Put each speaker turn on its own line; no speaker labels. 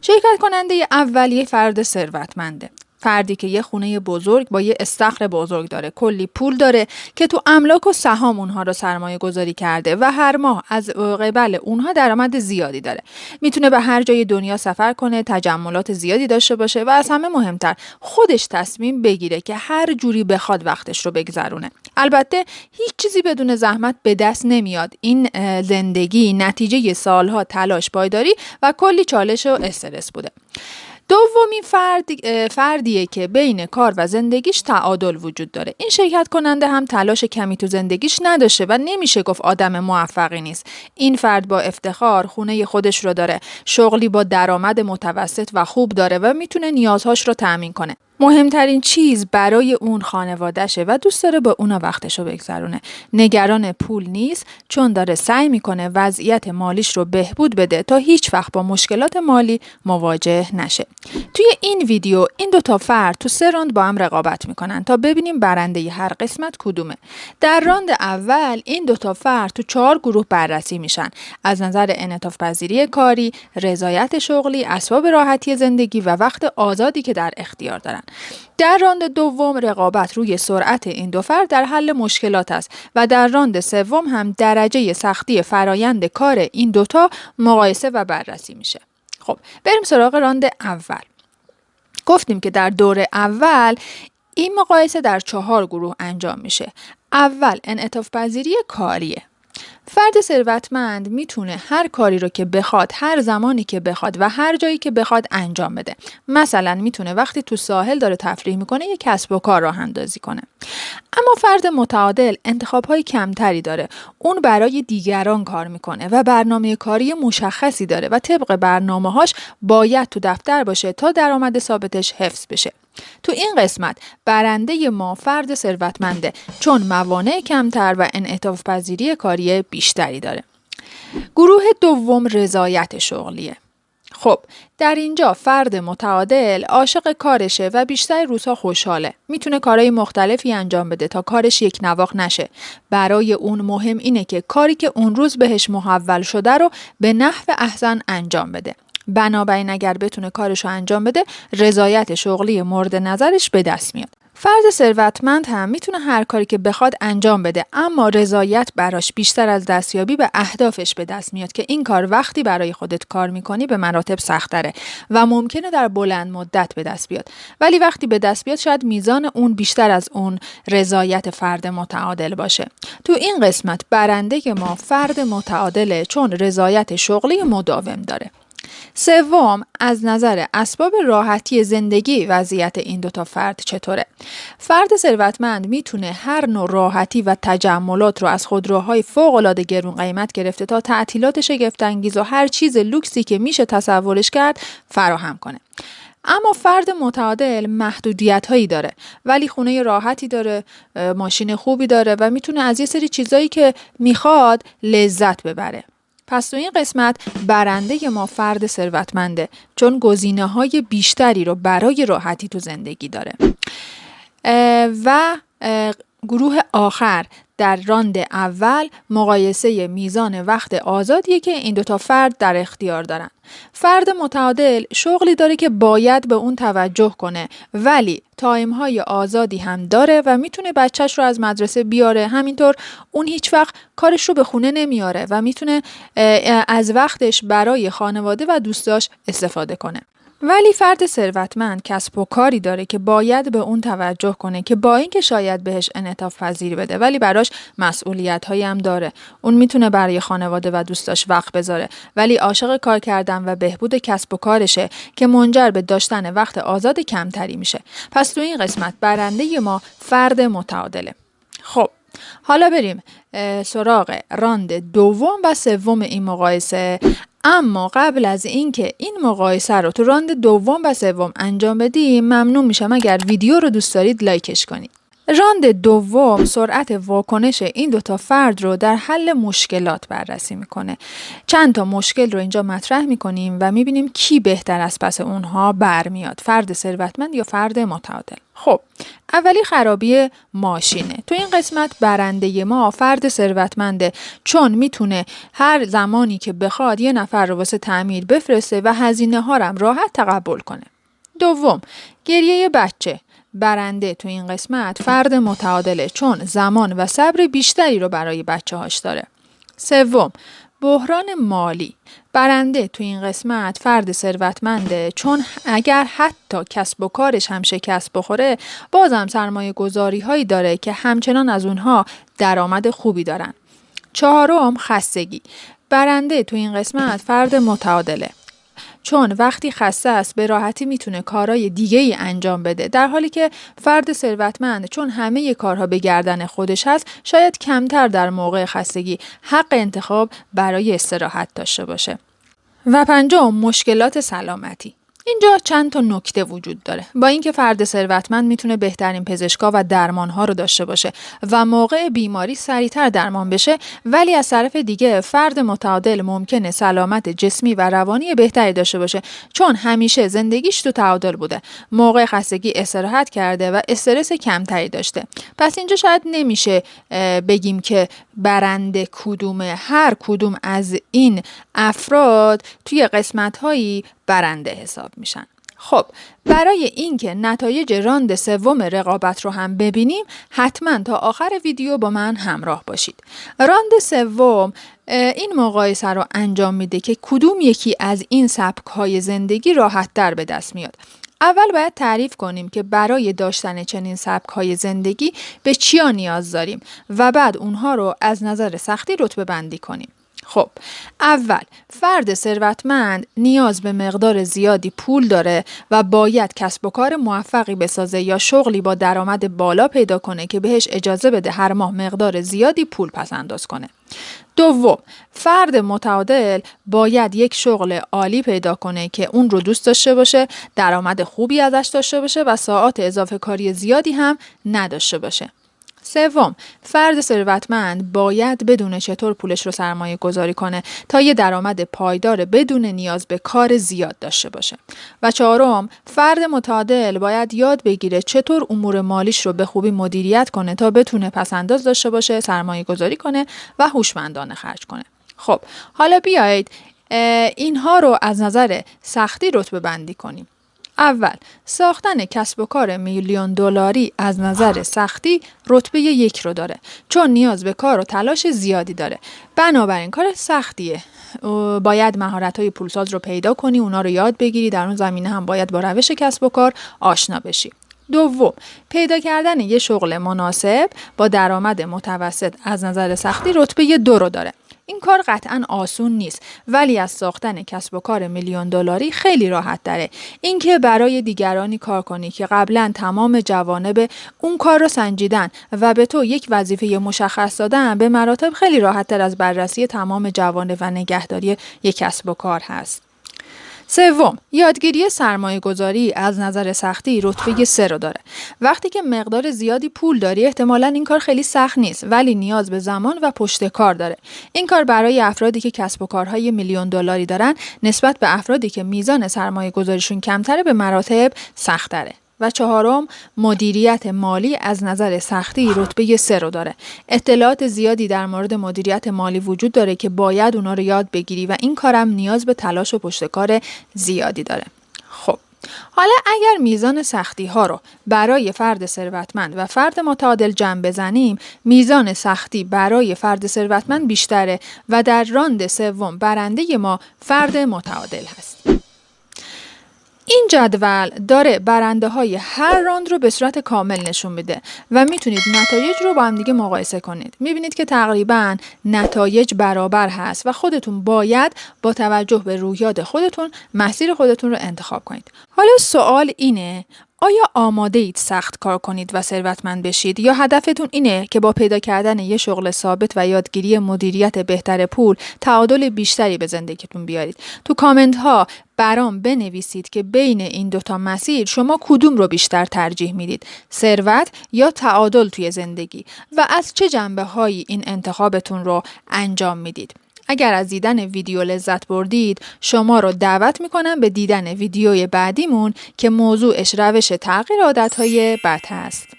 شرکت کننده اولیه فرد ثروتمنده. فردی که یه خونه بزرگ با یه استخر بزرگ داره، کلی پول داره که تو املاک و سهام اونها رو سرمایه گذاری کرده و هر ماه از قبل اونها درآمد زیادی داره. میتونه به هر جای دنیا سفر کنه، تجملات زیادی داشته باشه و از همه مهمتر خودش تصمیم بگیره که هر جوری بخواد وقتش رو بگذرونه. البته هیچ چیزی بدون زحمت به دست نمیاد. این زندگی نتیجه سالها تلاش، پایداری و کلی چالش و استرس بوده. دومین فردیه که بین کار و زندگیش تعادل وجود داره. این شرکت کننده هم تلاش کمی تو زندگیش نداشته و نمیشه گفت آدم موفقی نیست. این فرد با افتخار خونه خودش رو داره، شغلی با درآمد متوسط و خوب داره و میتونه نیازهاش رو تأمین کنه. مهمترین چیز برای اون خانواده‌شه و دوست داره با اونا وقتشو بگذرونه. نگران پول نیست، چون داره سعی میکنه وضعیت مالیش رو بهبود بده تا هیچ وقت با مشکلات مالی مواجه نشه. توی این ویدیو این دوتا فرد تو 3 راند با هم رقابت میکنن تا ببینیم برنده هر قسمت کدومه. در راند اول این دوتا فرد تو 4 گروه بررسی میشن، از نظر انعطاف پذیری کاری، رضایت شغلی، اسباب راحتی زندگی و وقت آزادی که در اختیار دارن. در راند دوم رقابت روی سرعت این دو فرد در حل مشکلات است و در راند سوم هم درجه سختی فرایند کار این دوتا مقایسه و بررسی میشه. خب بریم سراغ راند اول. گفتیم که در دور اول این مقایسه در 4 گروه انجام میشه. اول انعطاف پذیری کاریه. فرد ثروتمند میتونه هر کاری رو که بخواد، هر زمانی که بخواد و هر جایی که بخواد انجام بده. مثلا میتونه وقتی تو ساحل داره تفریح میکنه یک کسب و کار راه اندازی کنه. اما فرد متعادل انتخاب‌های کمتری داره. اون برای دیگران کار میکنه و برنامه کاری مشخصی داره و طبق برنامه‌هاش باید تو دفتر باشه تا درآمد ثابتش حفظ بشه. تو این قسمت برنده ما فرد ثروتمنده، چون موانع کمتر و انعطاف پذیری کاری بیشتری داره. گروه دوم رضایت شغلیه. خب در اینجا فرد متعادل عاشق کارشه و بیشتر روزها خوشحاله. میتونه کارهای مختلفی انجام بده تا کارش یک نواخت نشه. برای اون مهم اینه که کاری که اون روز بهش محول شده رو به نحو احسن انجام بده. بنابراین اگر بتونه کارشو انجام بده، رضایت شغلی مورد نظرش به دست میاد. فرد ثروتمند هم میتونه هر کاری که بخواد انجام بده، اما رضایت براش بیشتر از دستیابی به اهدافش به دست میاد که این کار وقتی برای خودت کار میکنی به مراتب سخت‌تره و ممکنه در بلند مدت به دست بیاد. ولی وقتی به دست بیاد شاید میزان اون بیشتر از اون رضایت فرد متعادل باشه. تو این قسمت برنده ما فرد متعادله، چون رضایت شغلی مداوم داره. سوم، از نظر اسباب راحتی زندگی وضعیت این دوتا فرد چطوره؟ فرد ثروتمند میتونه هر نوع راحتی و تجملات رو از خودروهای فوق‌العاده گرون قیمت گرفته تا تعطیلات شگفت‌انگیز و هر چیز لوکسی که میشه تصورش کرد فراهم کنه. اما فرد متعادل محدودیت هایی داره، ولی خونه راحتی داره، ماشین خوبی داره و میتونه از یه سری چیزایی که میخواد لذت ببره. پس تو این قسمت برنده ما فرد ثروتمنده، چون گزینه‌های بیشتری رو برای راحتی تو زندگی داره. و گروه آخر در راند اول مقایسه میزان وقت آزادیه که این دوتا فرد در اختیار دارن. فرد متعادل شغلی داره که باید به اون توجه کنه، ولی تایم‌های آزادی هم داره و میتونه بچهش رو از مدرسه بیاره. همینطور اون هیچ وقت کارش رو به خونه نمیاره و میتونه از وقتش برای خانواده و دوستاش استفاده کنه. ولی فرد ثروتمند کسب و کاری داره که باید به اون توجه کنه، که با اینکه شاید بهش انعطاف پذیری بده ولی براش مسئولیت‌هایی هم داره. اون میتونه برای خانواده و دوستاش وقت بذاره، ولی عاشق کار کردن و بهبود کسب و کارشه که منجر به داشتن وقت آزاد کمتری میشه. پس تو این قسمت برنده ما فرد متعادله. خب حالا بریم سراغ راند دوم و سوم این مقایسه. اما قبل از اینکه این مقایسه رو تو راند دوم و سوم انجام بدیم، ممنون میشم اگر ویدیو رو دوست دارید لایکش کنید. راند دوم سرعت واکنش این دوتا فرد رو در حل مشکلات بررسی میکنه. چند تا مشکل رو اینجا مطرح میکنیم و میبینیم کی بهتر از پس اونها برمیاد، فرد ثروتمند یا فرد متعادل. خب اولی خرابی ماشینه. تو این قسمت برنده ما فرد ثروتمنده، چون میتونه هر زمانی که بخواد یه نفر رو واسه تعمیر بفرسته و هزینه ها هم راحت تقبل کنه. دوم گریه بچه. برنده تو این قسمت فرد متعادله، چون زمان و صبر بیشتری رو برای بچه هاش داره. سوم بحران مالی. برنده تو این قسمت فرد ثروتمنده، چون اگر حتی کسب و کارش هم شکست بخوره بازم سرمایه گذاری هایی داره که همچنان از اونها درآمد خوبی دارن. چهارم خستگی. برنده تو این قسمت فرد متعادله، چون وقتی خسته است به راحتی میتونه کارهای دیگه ای انجام بده، در حالی که فرد ثروتمند چون همه کارها به گردن خودش هست شاید کمتر در موقع خستگی حق انتخاب برای استراحت داشته باشه. و پنجم مشکلات سلامتی. اینجا چند تا نکته وجود داره. با اینکه فرد ثروتمند میتونه بهترین پزشکا و درمانها رو داشته باشه و موقع بیماری سریعتر درمان بشه، ولی از طرف دیگه فرد متعادل ممکنه سلامت جسمی و روانی بهتری داشته باشه، چون همیشه زندگیش تو تعادل بوده. موقع خستگی استراحت کرده و استرس کمتری داشته. پس اینجا شاید نمیشه بگیم که برنده کدومه. هر کدوم از این افراد توی قسمت‌هایی برنده حساب میشن. خب برای اینکه نتایج راند سوم رقابت رو هم ببینیم حتما تا آخر ویدیو با من همراه باشید. راند سوم این مقایسه رو انجام میده که کدوم یکی از این سبک‌های زندگی راحت‌تر به دست میاد. اول باید تعریف کنیم که برای داشتن چنین سبک‌های زندگی به چیا نیاز داریم و بعد اونها رو از نظر سختی رتبه بندی کنیم. خب اول فرد ثروتمند نیاز به مقدار زیادی پول داره و باید کسب و کار موفقی بسازه یا شغلی با درآمد بالا پیدا کنه که بهش اجازه بده هر ماه مقدار زیادی پول پس انداز کنه. دوم فرد متعادل باید یک شغل عالی پیدا کنه که اون رو دوست داشته باشه، درآمد خوبی ازش داشته باشه و ساعات اضافه کاری زیادی هم نداشته باشه. سوم فرد ثروتمند باید بدونه چطور پولش رو سرمایه گذاری کنه تا یه درآمد پایدار بدون نیاز به کار زیاد داشته باشه. و چهارم فرد متعادل باید یاد بگیره چطور امور مالیش رو به خوبی مدیریت کنه تا بتونه پس‌انداز داشته باشه، سرمایه گذاری کنه و هوشمندانه خرج کنه. خب حالا بیایید اینها رو از نظر سختی رتبه بندی کنیم. اول ساختن کسب و کار $1,000,000 از نظر سختی رتبه 1 رو داره، چون نیاز به کار و تلاش زیادی داره. بنابراین کار سختیه. باید مهارت‌های پولساز رو پیدا کنی، اونا رو یاد بگیری، در اون زمینه هم باید با روش کسب و کار آشنا بشی. دوم پیدا کردن یه شغل مناسب با درآمد متوسط از نظر سختی رتبه 2 رو داره. این کار قطعاً آسون نیست، ولی از ساختن کسب و کار $1,000,000 خیلی راحت تره. اینکه برای دیگرانی کار کنی که قبلاً تمام جوانب اون کار رو سنجیدن و به تو یک وظیفه مشخص دادن به مراتب خیلی راحت تر از بررسی تمام جوانب و نگهداری یک کسب و کار هست. سوم یادگیری سرمایه گذاری از نظر سختی رتبه 3 رو داره. وقتی که مقدار زیادی پول داری احتمالاً این کار خیلی سخت نیست، ولی نیاز به زمان و پشت کار داره. این کار برای افرادی که کسب و کارهای $1,000,000 دارن نسبت به افرادی که میزان سرمایه گذاریشون کمتره به مراتب سخت‌تره. و چهارم مدیریت مالی از نظر سختی رتبه 3 رو داره. اطلاعات زیادی در مورد مدیریت مالی وجود داره که باید اونا رو یاد بگیری و این کارم نیاز به تلاش و پشتکار زیادی داره. خب حالا اگر میزان سختی ها رو برای فرد ثروتمند و فرد متعادل جمع بزنیم، میزان سختی برای فرد ثروتمند بیشتره و در راند سوم برنده ما فرد متعادل هست. این جدول داره برنده های هر راند رو به صورت کامل نشون میده و میتونید نتایج رو با هم دیگه مقایسه کنید. میبینید که تقریباً نتایج برابر هست و خودتون باید با توجه به رویداد خودتون مسیر خودتون رو انتخاب کنید. حالا سوال اینه، آیا آماده اید سخت کار کنید و ثروتمند بشید یا هدفتون اینه که با پیدا کردن یه شغل ثابت و یادگیری مدیریت بهتر پول تعادل بیشتری به زندگیتون بیارید؟ تو کامنت ها برام بنویسید که بین این دوتا مسیر شما کدوم رو بیشتر ترجیح میدید؟ ثروت یا تعادل توی زندگی؟ و از چه جنبه هایی این انتخابتون رو انجام میدید؟ اگر از دیدن ویدیو لذت بردید، شما رو دعوت میکنم به دیدن ویدیوی بعدیمون که موضوعش روش تغییر عادتهای بد هست.